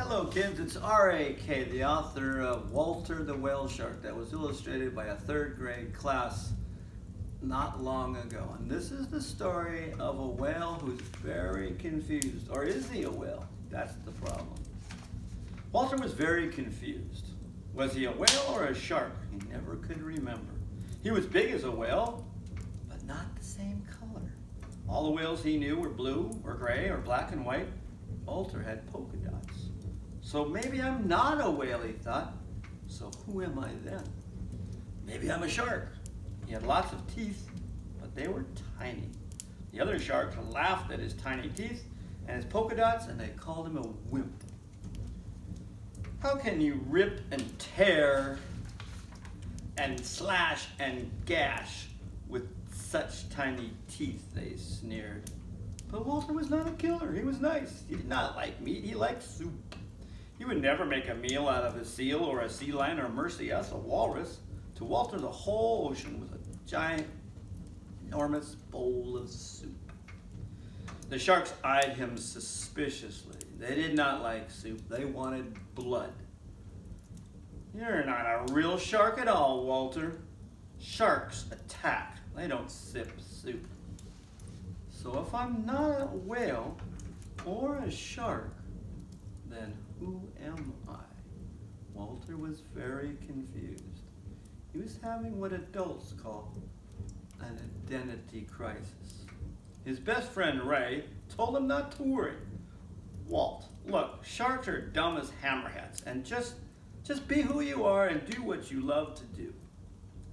Hello kids, it's R.A.K., the author of Walter the Whale Shark that was illustrated by a third grade class not long ago. And this is the story of a whale who's very confused. Or is he a whale? That's the problem. Walter was very confused. Was he a whale or a shark? He never could remember. He was big as a whale, but not the same color. All the whales he knew were blue or gray or black and white. Walter had polka dots. So maybe I'm not a whale, he thought. So who am I then? Maybe I'm a shark. He had lots of teeth, but they were tiny. The other sharks laughed at his tiny teeth and his polka dots, and they called him a wimp. How can you rip and tear and slash and gash with such tiny teeth, they sneered. But Walter was not a killer. He was nice. He did not like meat. He liked soup. He would never make a meal out of a seal or a sea lion or mercy us, a walrus. To Walter, the whole ocean was a giant, enormous bowl of soup. The sharks eyed him suspiciously. They did not like soup. They wanted blood. You're not a real shark at all, Walter. Sharks attack. They don't sip soup. So if I'm not a whale or a shark, then who am I? Walter was very confused. He was having what adults call an identity crisis. His best friend Ray told him not to worry. Walt, look, sharks are dumb as hammerheads, and just be who you are and do what you love to do.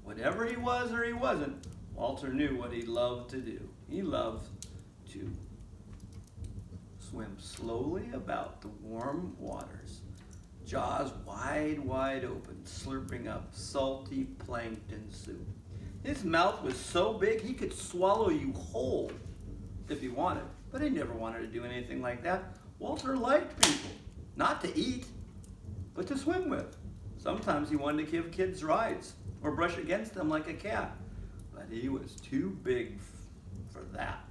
Whatever he was or he wasn't, Walter knew what he loved to do. He loved to swim slowly about the warm waters, jaws wide, wide open, slurping up salty plankton soup. His mouth was so big he could swallow you whole if he wanted, but he never wanted to do anything like that. Walter liked people, not to eat, but to swim with. Sometimes he wanted to give kids rides or brush against them like a cat, but he was too big for that.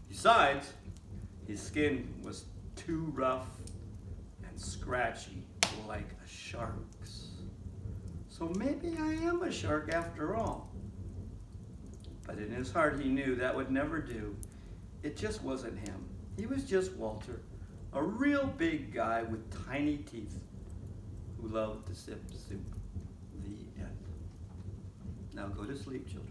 Besides, his skin was too rough and scratchy like a shark's. So maybe I am a shark after all. But in his heart he knew that would never do. It just wasn't him. He was just Walter, a real big guy with tiny teeth who loved to sip soup. The end. Now go to sleep, children.